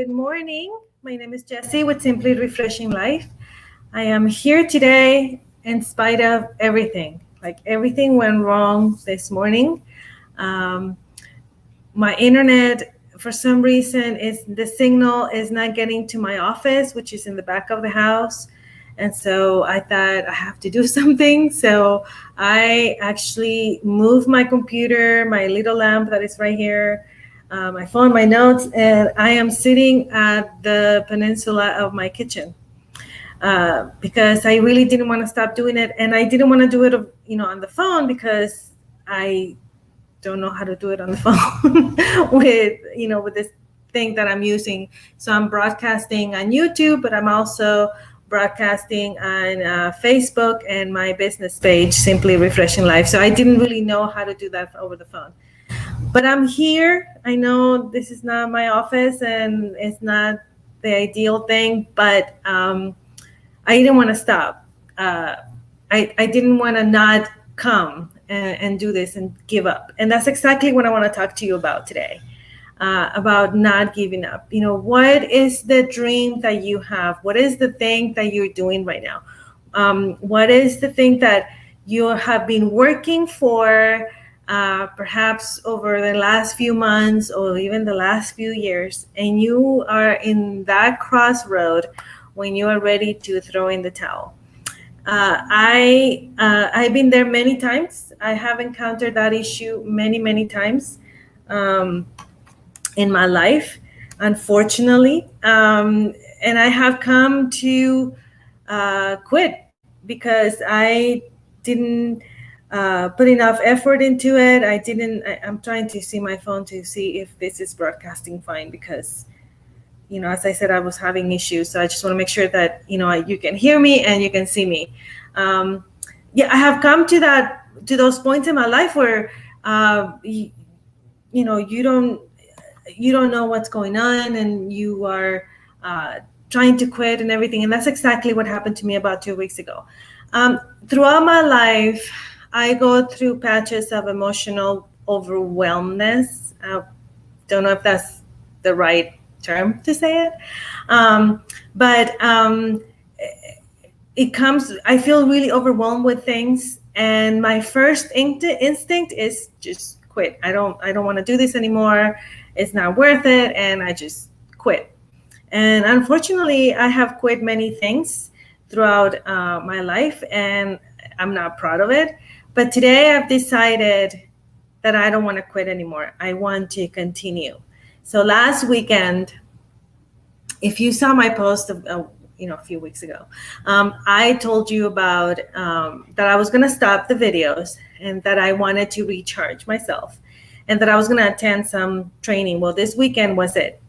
Good morning. My name is Jessie with Simply Refreshing Life. I am here today in spite of everything. Like everything went wrong this morning. Um, my internet, for some reason, is the signal is not getting to my office, which is in the back of the house. And so I thought I have to do something. So I actually moved my computer, my little lamp that is right here, my phone, my notes, and I am sitting at the peninsula of my kitchen because I really didn't want to stop doing it, and I didn't want to do it, on the phone because I don't know how to do it on the phone with this thing that I'm using. So I'm broadcasting on YouTube, but I'm also broadcasting on Facebook and my business page, Simply Refreshing Life. So I didn't really know how to do that over the phone. But I'm here. I know this is not my office and it's not the ideal thing, but I didn't want to stop. I didn't want to not come and do this and give up. And that's exactly what I want to talk to you about today, about not giving up. What is the dream that you have? What is the thing that you're doing right now? What is the thing that you have been working for perhaps over the last few months or even the last few years, and you are in that crossroad when you are ready to throw in the towel? I've been there many times. I have encountered that issue many times in my life, unfortunately, and I have come to quit because I didn't put enough effort into it. I'm trying to see my phone to see if this is broadcasting fine because as I said, I was having issues. So I just want to make sure that, you can hear me and you can see me. I have come to those points in my life where, you don't know what's going on and you are trying to quit and everything. And that's exactly what happened to me about 2 weeks ago. Throughout my life, I go through patches of emotional overwhelmness. I don't know if that's the right term to say it, but it comes. I feel really overwhelmed with things, and my first instinct is just quit. I don't want to do this anymore. It's not worth it, and I just quit. And unfortunately, I have quit many things throughout my life, and I'm not proud of it. But today, I've decided that I don't want to quit anymore. I want to continue. So last weekend, if you saw my post of, a few weeks ago, I told you about that I was going to stop the videos and that I wanted to recharge myself and that I was going to attend some training. Well, this weekend was it.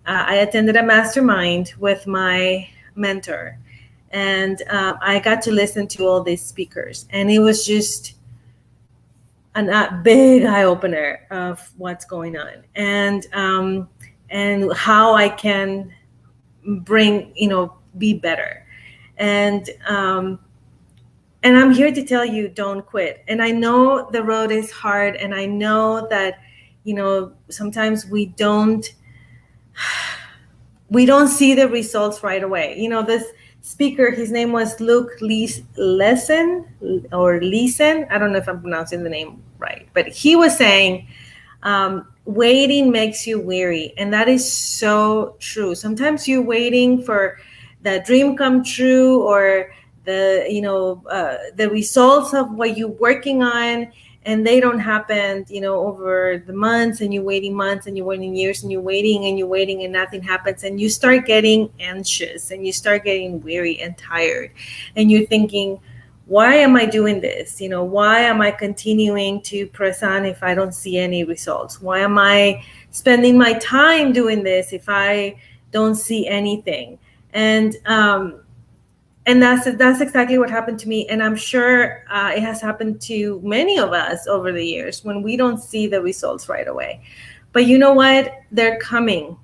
I attended a mastermind with my mentor, and I got to listen to all these speakers, and it was just a big eye opener of what's going on and how I can bring, be better. And I'm here to tell you, don't quit. And I know the road is hard, and I know that, sometimes we don't see the results right away. This speaker, his name was Luke Leeson. I don't know if I'm pronouncing the name right, but he was saying, waiting makes you weary. And that is so true. Sometimes you're waiting for the dream come true or the results of what you're working on, and they don't happen, over the months, and you're waiting months and you're waiting years and you're waiting and nothing happens. And you start getting anxious and you start getting weary and tired. And you're thinking, why am I doing this? Why am I continuing to press on if I don't see any results? Why am I spending my time doing this if I don't see anything? And that's exactly what happened to me. And I'm sure it has happened to many of us over the years when we don't see the results right away. But you know what? They're coming.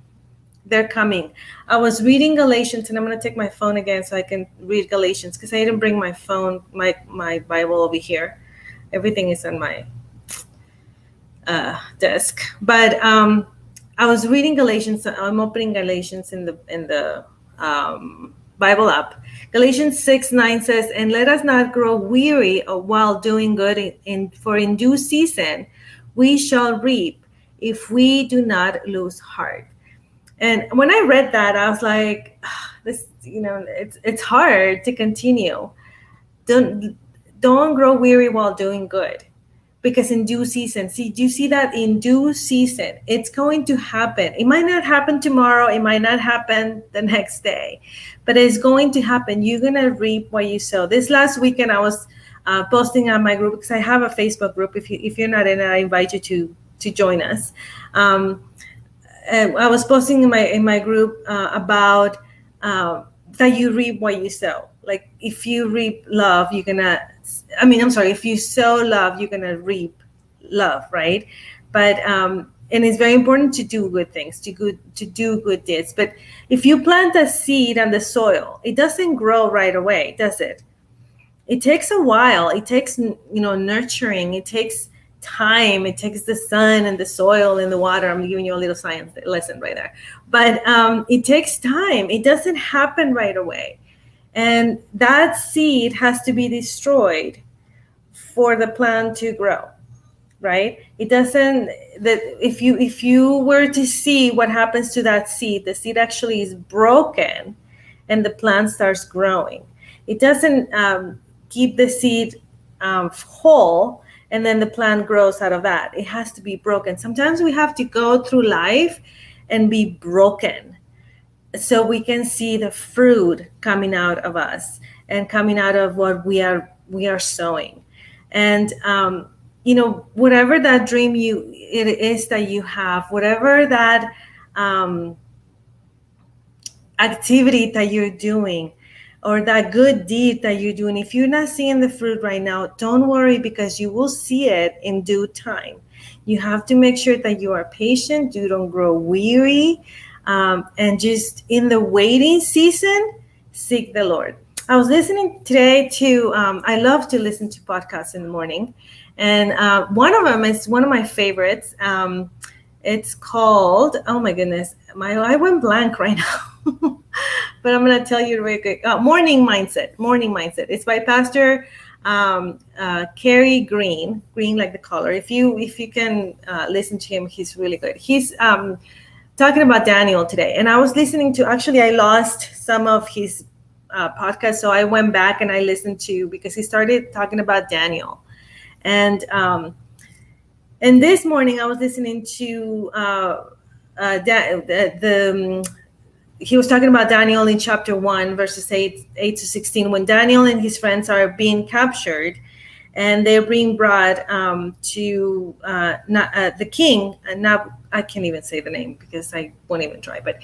They're coming. I was reading Galatians, and I'm going to take my phone again so I can read Galatians because I didn't bring my phone, my Bible over here. Everything is on my desk. But I was reading Galatians. I'm opening Galatians in the Bible app. Galatians 6:9 says, "And let us not grow weary while doing good, for in due season we shall reap if we do not lose heart." And when I read that, I was like, "This, it's hard to continue. Don't grow weary while doing good." Because in due season, do you see that in due season, it's going to happen. It might not happen tomorrow. It might not happen the next day, but it's going to happen. You're going to reap what you sow. This last weekend, I was posting on my group, because I have a Facebook group. If you're not in it, I invite you to join us. And I was posting in my group about that you reap what you sow. Like if you reap love, if you sow love, you're gonna reap love, right? But and it's very important to do good things, to do good deeds. But if you plant a seed on the soil, it doesn't grow right away, does it? It takes a while. It takes nurturing. It takes time. It takes the sun and the soil and the water. I'm giving you a little science lesson right there. But it takes time. It doesn't happen right away. And that seed has to be destroyed for the plant to grow, right? It doesn't, that if you were to see what happens to that seed, the seed actually is broken and the plant starts growing. It doesn't keep the seed whole and then the plant grows out of that. It has to be broken. Sometimes we have to go through life and be broken so we can see the fruit coming out of us and coming out of what we are sowing. And whatever that dream it is that you have, whatever that activity that you're doing, or that good deed that you're doing, if you're not seeing the fruit right now, don't worry, because you will see it in due time. You have to make sure that you are patient, you don't grow weary, and just in the waiting season, seek the Lord. I was listening today to, I love to listen to podcasts in the morning. And one of them is one of my favorites. It's called, oh my goodness, I went blank right now. But I'm going to tell you real quick. Morning Mindset. It's by Pastor Kerry Green like the color. If you can listen to him, he's really good. He's talking about Daniel today. And I was listening to, actually, I lost some of his podcast, so I went back and I listened to, because he started talking about Daniel. And this morning I was listening to he was talking about Daniel in chapter 1, verses 8 to 16, when Daniel and his friends are being captured, and they're being brought to the king. And now I can't even say the name because I won't even try. But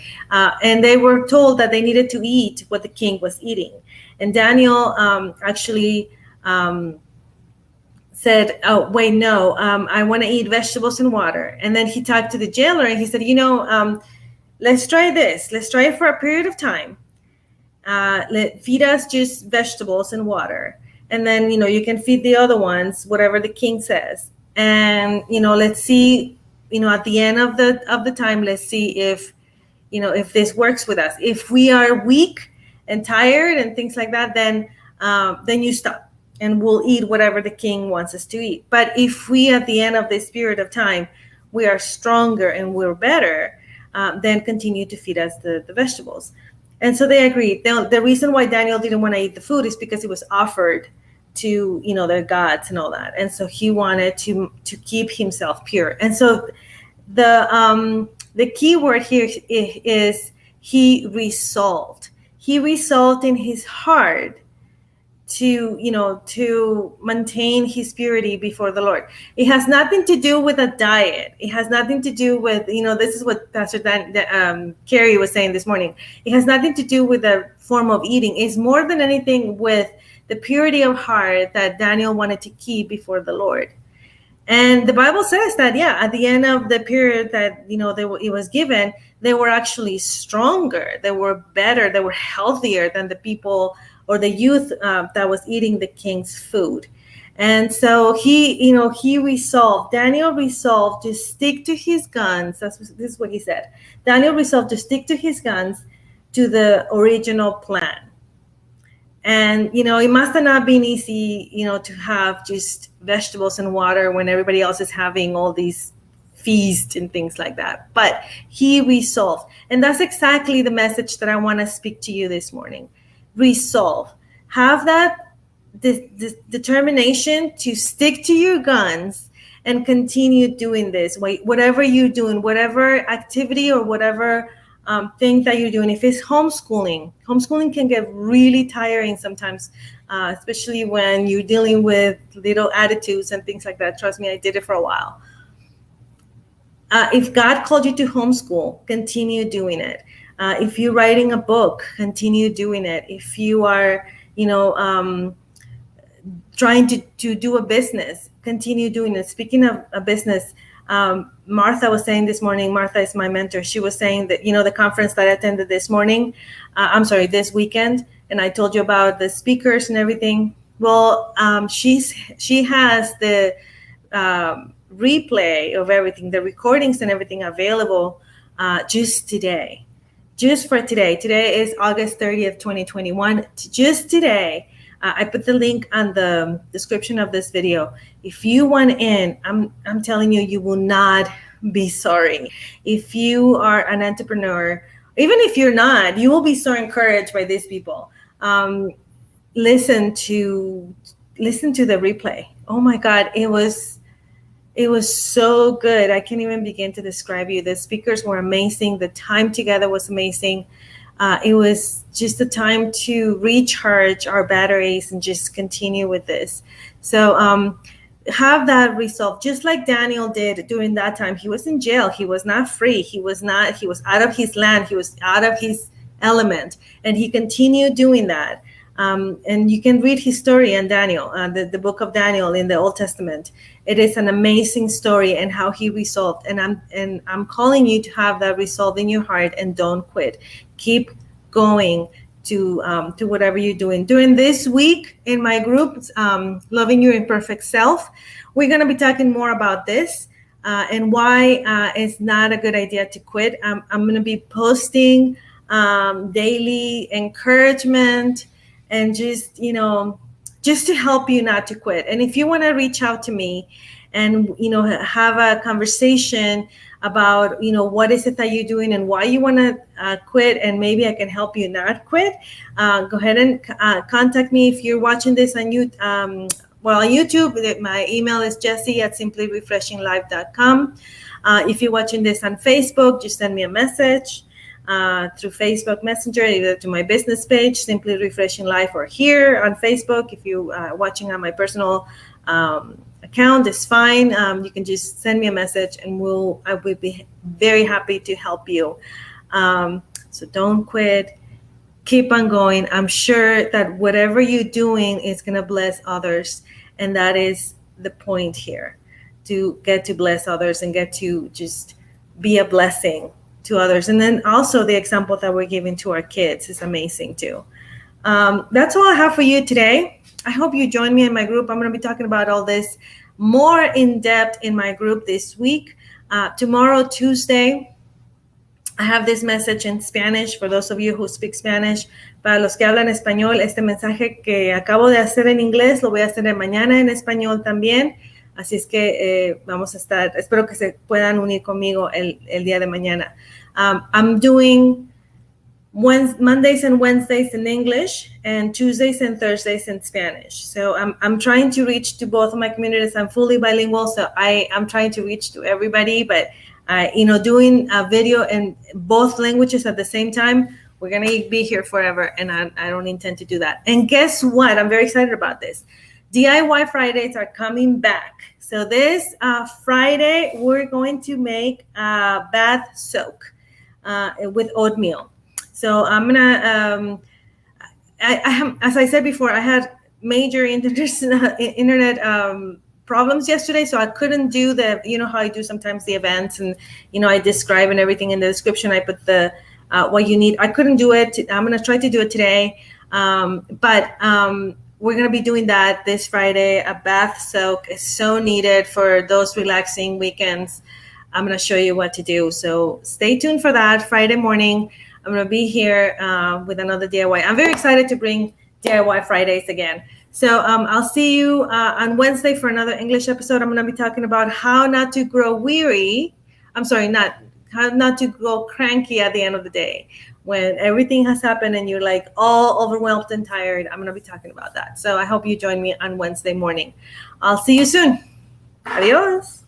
and they were told that they needed to eat what the king was eating. And Daniel actually said, "Oh, wait, no, I want to eat vegetables and water." And then he talked to the jailer and he said, let's try this. Let's try it for a period of time. Feed us just vegetables and water. And then, you can feed the other ones, whatever the king says. And, let's see, at the end of the time, let's see if this works with us. If we are weak and tired and things like that, then you stop and we'll eat whatever the king wants us to eat. But if we, at the end of this period of time, we are stronger and we're better, then continue to feed us the vegetables. And so they agreed. The reason why Daniel didn't want to eat the food is because it was offered to, their gods and all that. And so he wanted to keep himself pure. And so the key word here is he resolved. He resolved in his heart to maintain his purity before the Lord. It has nothing to do with a diet. It has nothing to do with, this is what Pastor Kerry was saying this morning. It has nothing to do with a form of eating. It's more than anything with the purity of heart that Daniel wanted to keep before the Lord. And the Bible says that, at the end of the period that, it was given, they were actually stronger. They were better. They were healthier than the people or the youth that was eating the king's food. And so Daniel resolved to stick to his guns. This is what he said. Daniel resolved to stick to his guns, to the original plan. And, it must have not been easy, to have just vegetables and water when everybody else is having all these feasts and things like that. But he resolved. And that's exactly the message that I want to speak to you this morning. Resolve. Have that determination to stick to your guns and continue doing this. Whatever you're doing, whatever activity or whatever thing that you're doing. If it's homeschooling can get really tiring sometimes, especially when you're dealing with little attitudes and things like that. Trust me, I did it for a while. If God called you to homeschool, continue doing it. If you're writing a book, continue doing it. If you are, trying to do a business, continue doing it. Speaking of a business, Martha was saying this morning, Martha is my mentor. She was saying that, the conference that I attended this weekend, and I told you about the speakers and everything. Well, she has the replay of everything, the recordings and everything available just today. Just for today. Today is August 30th, 2021. Just today. I put the link on the description of this video. If you want in, I'm telling you, you will not be sorry. If you are an entrepreneur, even if you're not, you will be so encouraged by these people. Listen to the replay. Oh my God, it was so good. I can't even begin to describe you. The speakers were amazing. The time together was amazing. It was just a time to recharge our batteries and just continue with this. So have that resolve, just like Daniel did during that time. He was in jail. He was not free. He was out of his land. He was out of his element. And he continued doing that. And you can read his story in Daniel, the book of Daniel in the Old Testament. It is an amazing story and how he resolved. And I'm calling you to have that resolve in your heart and don't quit. Keep going to whatever you're doing. During this week in my group, Loving Your Imperfect Self, we're going to be talking more about this and why it's not a good idea to quit. I'm going to be posting daily encouragement and just to help you not to quit. And if you want to reach out to me and, have a conversation about, what is it that you're doing and why you want to quit, and maybe I can help you not quit, go ahead and contact me. If you're watching this on YouTube, on YouTube, my email is jessie@simplyrefreshinglife.com. If you're watching this on Facebook, just send me a message through Facebook Messenger, either to my business page, Simply Refreshing Life, or here on Facebook. If you're watching on my personal account, it's fine. You can just send me a message and I will be very happy to help you. So don't quit. Keep on going. I'm sure that whatever you're doing is going to bless others. And that is the point here, to get to bless others and get to just be a blessing to others. And then also the example that we're giving to our kids is amazing too. That's all I have for you today. I hope you join me in my group. I'm going to be talking about all this more in depth in my group this week. Tomorrow, Tuesday, I have this message in Spanish for those of you who speak Spanish. Para los que hablan español, este mensaje que acabo de hacer en inglés lo voy a hacer mañana en español también. Así es que vamos a estar, espero que se puedan unir conmigo el día de mañana. I'm doing Mondays and Wednesdays in English and Tuesdays and Thursdays in Spanish. So I'm trying to reach to both of my communities. I'm fully bilingual, so I'm trying to reach to everybody. But doing a video in both languages at the same time, we're gonna be here forever, and I don't intend to do that. And guess what? I'm very excited about this. DIY Fridays are coming back. So this Friday, we're going to make a bath soak with oatmeal. So I'm gonna, as I said before, I had major internet problems yesterday, so I couldn't do how I do sometimes the events, and I describe and everything in the description. I put the what you need. I couldn't do it. I'm gonna try to do it today, but we're going to be doing that this Friday. A bath soak is so needed for those relaxing weekends. I'm going to show you what to do. So stay tuned for that Friday morning. I'm going to be here with another DIY. I'm very excited to bring DIY Fridays again. So I'll see you on Wednesday for another English episode. I'm going to be talking about how not to grow weary. How not to go cranky at the end of the day. When everything has happened and you're like all overwhelmed and tired, I'm going to be talking about that. So I hope you join me on Wednesday morning. I'll see you soon. Adios.